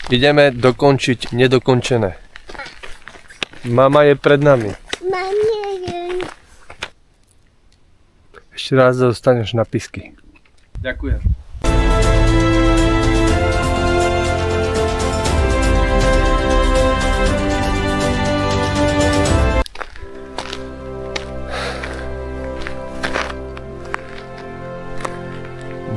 Ideme dokončiť nedokončené. Mama je pred nami. Ešte raz dostaneš na pisky. Ďakujem.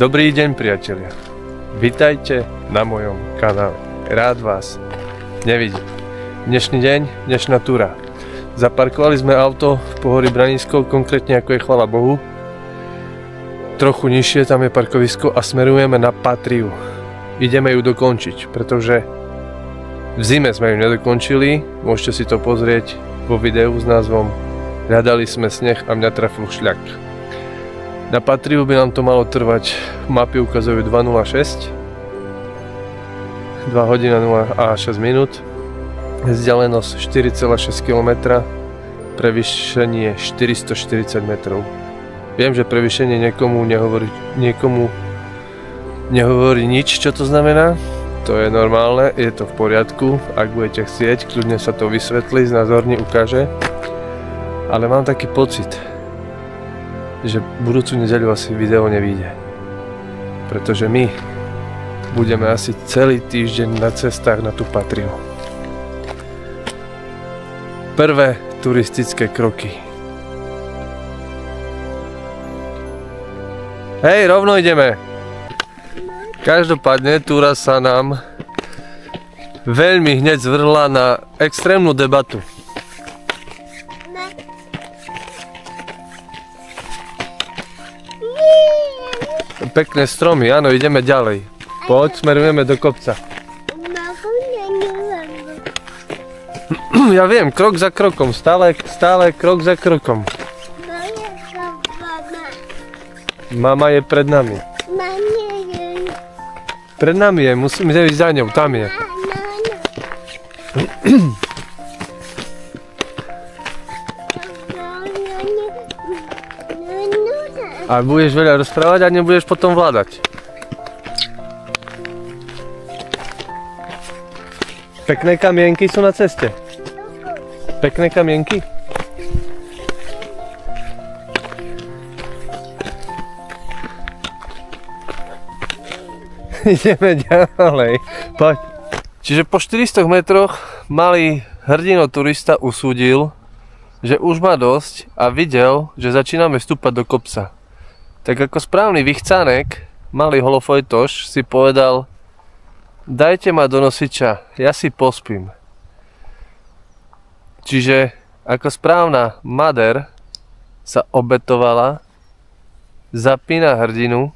Dobrý deň, priatelia. Vitajte na mojom kanále. Rád vás nevidím. Dnešný deň, dnešná túra. Zaparkovali sme auto v Pohorí Branisko, konkrétne ako je chvála Bohu. Trochu nižšie, tam je parkovisko a smerujeme na Patriu. Ideme ju dokončiť, pretože v zime sme ju nedokončili. Môžete si to pozrieť vo videu s názvom Hľadali sme sneh a mňa trafil šľak. Na Patriu by nám to malo trvať, mapy ukazujú 2:06, 2 hodiny 0 a 6 minút, vzdialenosť 4,6 km, prevýšenie 440 metrov. Viem, že prevýšenie niekomu nehovorí nič, čo to znamená, to je normálne, je to v poriadku, ak budete chcieť, kľudne sa to vysvetlí, znázorní, ukáže, ale mám taký pocit, že budúcu nedeľu asi video nevyjde. Pretože my budeme asi celý týždeň na cestách na tú Patriu. Prvé turistické kroky. Hej, rovno ideme! Každopádne túra sa nám veľmi hneď zvrhla na extrémnu debatu. Pekné stromy, áno, ideme ďalej. Poď, smerujeme do kopca. Ja viem, krok za krokom, stále krok za krokom. Mama je pred nami. Pred nami je, musíme ísť za ňou, tam je. A budeš veľa rozprávať a nebudeš potom vládať. Pekné kamienky sú na ceste. Pekné kamienky. Ideme ďalej. Poď. Čiže po 400 metroch malý hrdino turista usúdil, že už má dosť a videl, že začíname vstúpať do kopca. Tak ako správny vychcánek, malý holofojtoš si povedal: dajte ma do nosiča, ja si pospím. Čiže ako správna mader sa obetovala, zapína hrdinu,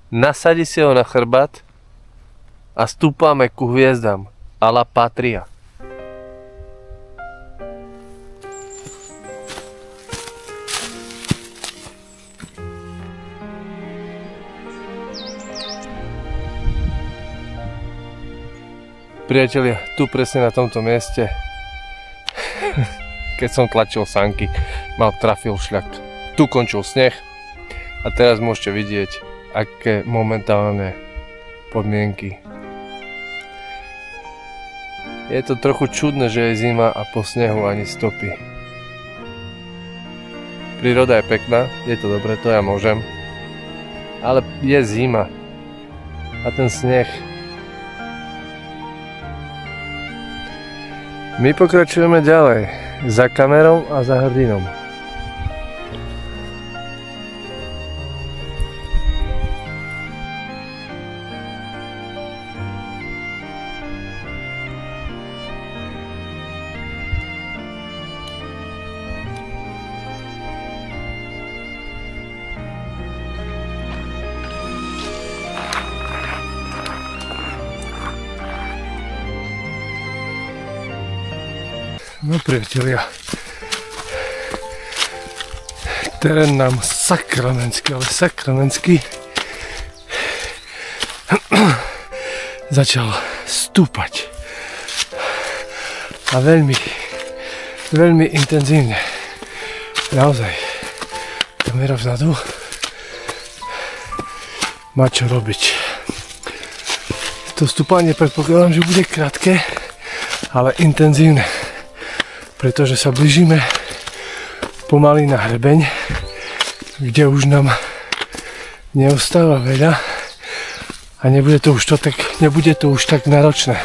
nasadí si ho na chrbát a stúpame ku hviezdam a la Patria. Priatelia, tu presne na tomto mieste, keď som tlačil sanky, ma trafil šľak. Tu končil sneh a teraz môžete vidieť, aké momentálne podmienky. Je to trochu čudné, že je zima a po snehu ani stopy. Príroda je pekná, je to dobré, to ja môžem, ale je zima a ten sneh. My pokračujeme ďalej, za kamerou a za hrdinom. No priatelia, terén nám sakramentsky, ale sakramentsky začal stúpať a veľmi, veľmi intenzívne. Naozaj, kamera vzadu má čo robiť. To stúpanie predpokladám, že bude krátke, ale intenzívne, pretože sa blížime pomaly na hrebeň, kde už nám neostáva veľa a nebude to už tak náročné.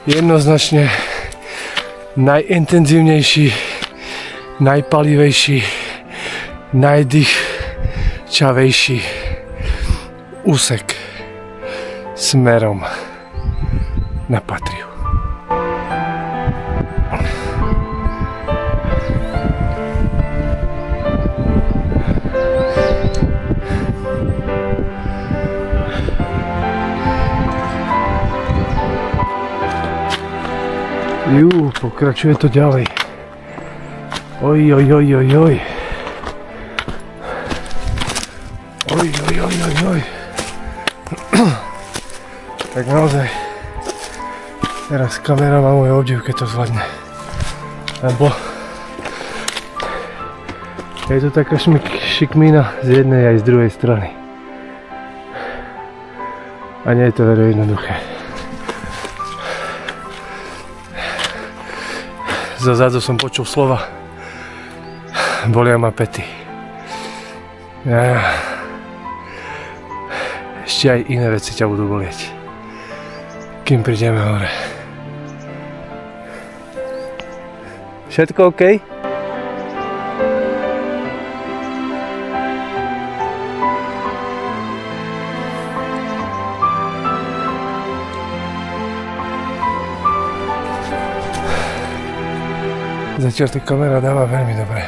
Jednoznačne najintenzívnejší, najpalivejší, najdýchčavejší úsek smerom na Patriu. Pokračuje to ďalej. Oj. Tak naozaj teraz kamera má môj obdiv, keď to zvládne. Lebo je to taká šikmína z jednej aj z druhej strany. A nie je to veľmi jednoduché. Zozadu som počul slova. Bolia ma pety. Ešte aj iné veci ťa budú bolieť, kým prídeme hore. Všetko OK? Zatiaľ tu kamera dáva veľmi dobre.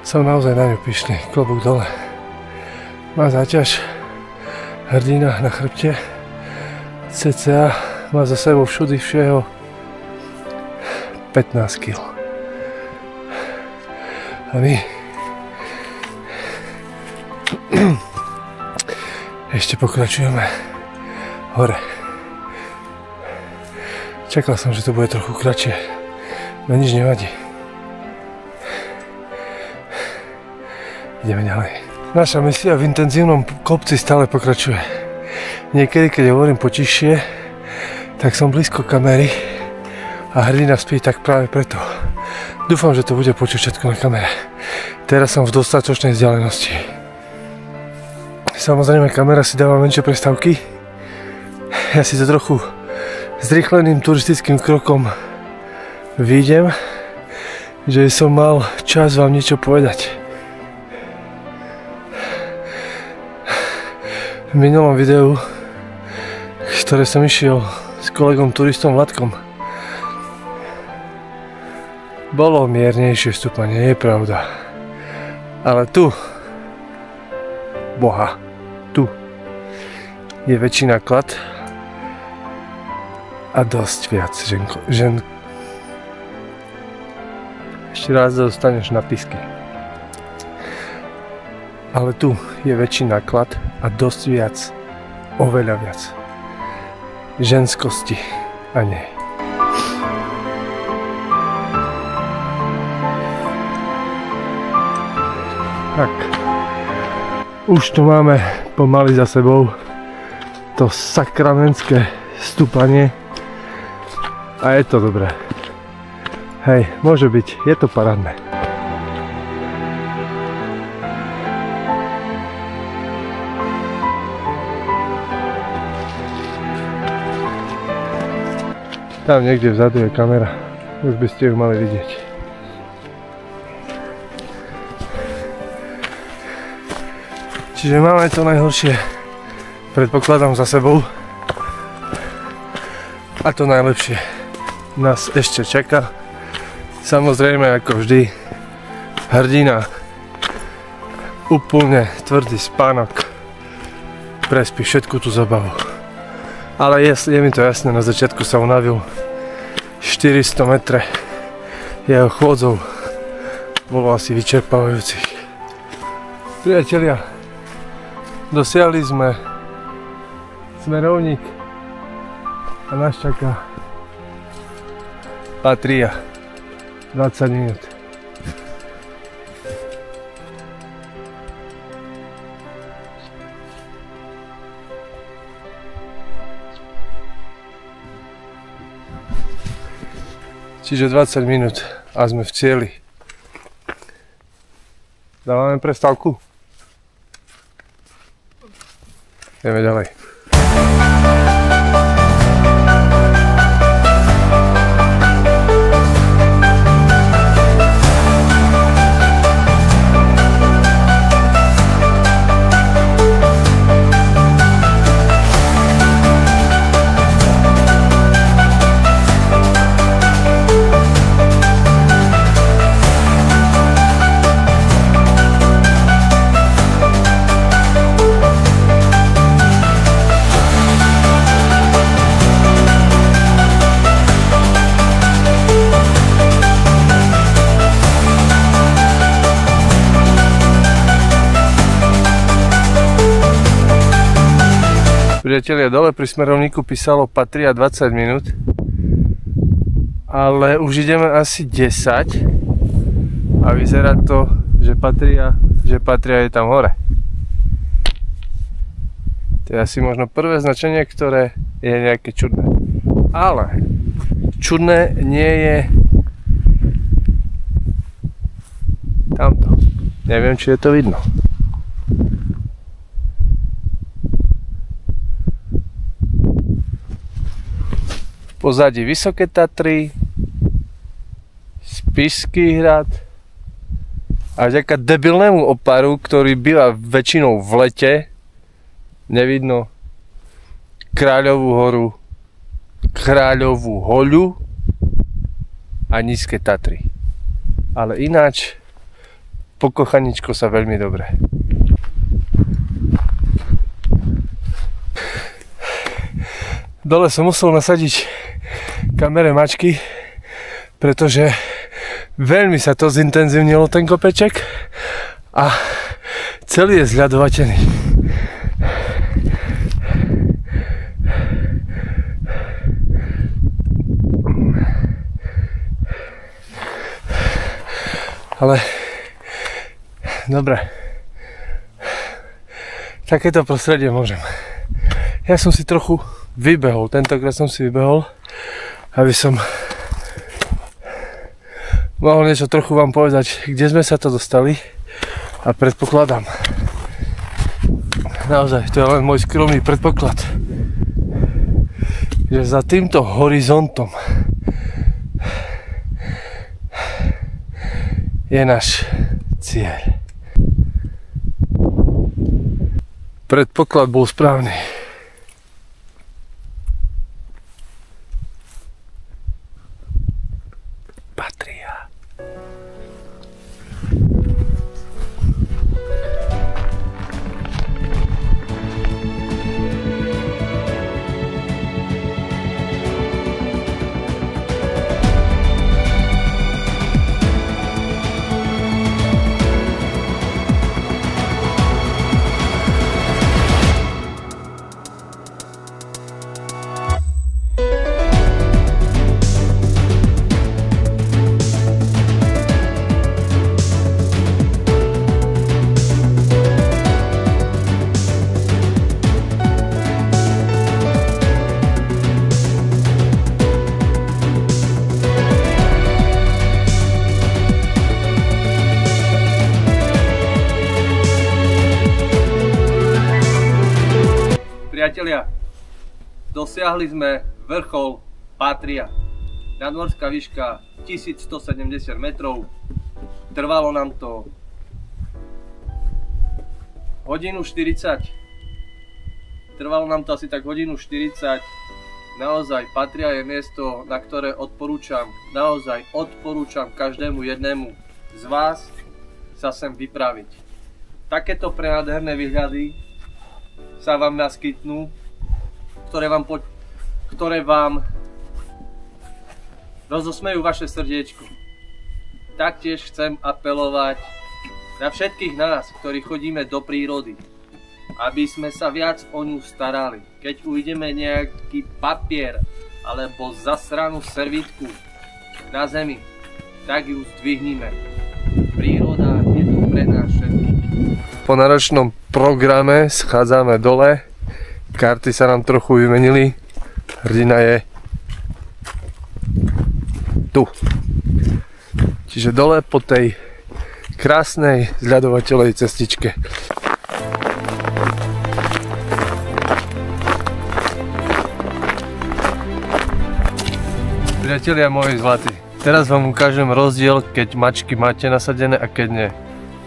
Som naozaj na ňu pyšný, klobúk dole. Má záťaž, hrdina na chrbte, cca má za sebou všudy všeho 15 kg. A my ešte pokračujeme hore. Čakal som, že to bude trochu kratšie. No nič nevadí. Ideme ďalej. Naša misia v intenzívnom kopci stále pokračuje. Niekedy, keď hovorím potiššie, tak som blízko kamery a hrdina spí, tak práve preto. Dúfam, že to bude počuť všetko na kamere. Teraz som v dostatočnej vzdialenosti. Samozrejme, kamera si dáva menšie prestávky. Ja si to trochu zrýchleným turistickým krokom vidím, že som mal čas vám niečo povedať. V minulom videu, ktoré som išiel s kolegom turistom Vladkom, bolo miernejšie stúpanie, je pravda. Ale tu, boha, tu je väčší náklad a dosť viac ešte raz dostaneš na písky. Ale tu je väčší náklad a dosť viac, oveľa viac ženskosti a nej. Tak, už tu máme pomaly za sebou to sakramentské stúpanie a je to dobré. Hej, môže byť, je to parádne. Tam niekde vzadu je kamera, už by ste ju mali vidieť. Čiže máme to najhoršie, predpokladám, za sebou. A to najlepšie nás ešte čaká. Samozrejme, ako vždy, hrdina, úplne tvrdý spánok, prespí všetku tú zabavu. Ale je mi to jasné, na začiatku sa unavil. 400 metre jeho chôdzov bolo asi vyčerpávajúcich. Priatelia, dosiahli sme smerovník a nás čaká Patria. 20 minút. Čiže 20 minút a sme v cieli. Dávame prestávku? Ideme ďalej. Priatelia, dole pri smerovníku písalo Patria 20 minút, ale už ideme asi 10 a vyzerá to, že Patria je tam hore. To je asi možno prvé značenie, ktoré je nejaké čudné. Ale čudné nie je tamto. Neviem, či je to vidno. Pozadí Vysoké Tatry, Spišský hrad a vďaka debilnému oparu, ktorý býva väčšinou v lete, nevidno Kráľovú horu, Kráľovú hoľu a Nízke Tatry. Ale ináč Pokochaničko sa veľmi dobre. Dole som musel nasadiť kamere mačky, pretože veľmi sa to zintenzívnilo, ten kopeček, a celý je zľadovateľný. Ale dobre, takéto prostredie môžem. Ja som si trochu vybehol, tentokrát som si vybehol, aby som mohol niečo trochu vám povedať, kde sme sa to dostali, a predpokladám, naozaj, to je len môj skromný predpoklad, že za týmto horizontom je náš cieľ. Predpoklad bol správny. Patria. Priatelia, dosiahli sme vrchol Patria. Nadmorská výška 1170 metrov. Trvalo nám to hodinu 40. Trvalo nám to asi tak hodinu 40. Naozaj Patria je miesto, na ktoré odporúčam každému jednému z vás sa sem vypraviť. Takéto prenádherné výhľady sa vám naskytnú, ktoré vám rozosmejú vaše srdiečko. Taktiež chcem apelovať na všetkých nás, ktorí chodíme do prírody, aby sme sa viac o ňu starali. Keď uvidíme nejaký papier alebo zasranú servítku na zemi, tak ju zdvihnime. Príroda je tu pre nás všetkých. Po náročnom programe schádzame dole, karty sa nám trochu vymenili, hrdina je tu. tu. Čiže dole po tej krásnej zľadovateľovej cestičke. Priatelia moji zlatí, teraz vám ukážem rozdiel, keď mačky máte nasadené a keď nie.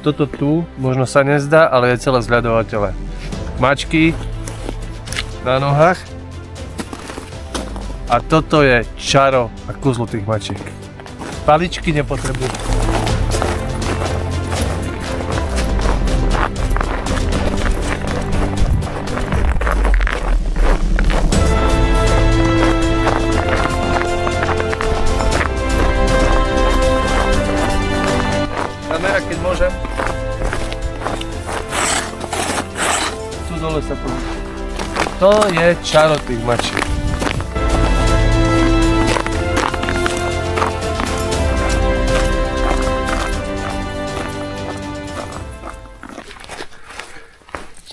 Toto tu možno sa nezdá, ale je celé zľadovateľe. Mačky na nohách a toto je čaro a kúzlo tých mačiek. Paličky nepotrebujú. Kamera, keď môžem. Tu dole sa pozrieť. To je čaro tých mačiek.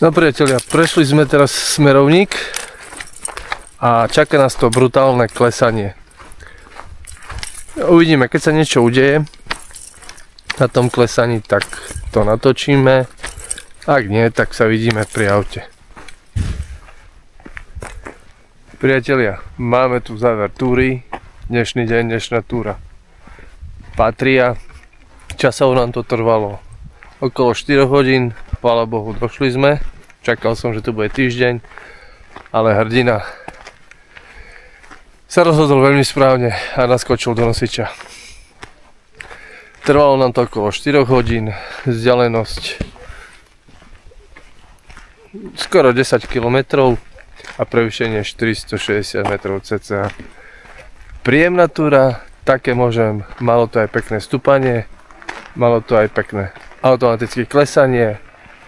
No priatelia, prešli sme teraz smerovník a čaká nás to brutálne klesanie. Uvidíme, keď sa niečo udeje na tom klesaní, tak to natočíme. Ak nie, tak sa vidíme pri aute. Priatelia, máme tu záver túry. Dnešný deň, dnešná túra. Patria. Časov nám to trvalo okolo 4 hodín. Chvála Bohu, došli sme. Čakal som, že to bude týždeň, ale hrdina sa rozhodol veľmi správne a naskočil do nosiča. Trvalo nám to okolo 4 hodín, vzdialenosť skoro 10 km a prevýšenie 460 metrov cca. Príjemná túra, také môžem, malo to aj pekné stúpanie, malo to aj pekné automatické klesanie,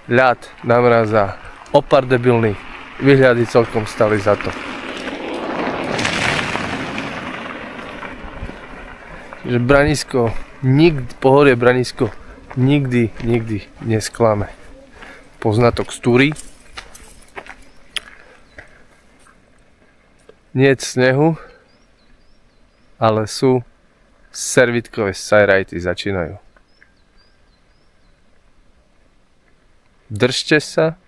ľad, namraza, opar debilný, výhľady celkom stali za to. Že Branisko, pohorie Branisko nikdy nesklame. Poznatok z túry. Niet snehu, ale sú servitkové sajrajty, začínajú. Držte sa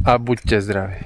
a buďte zdraví.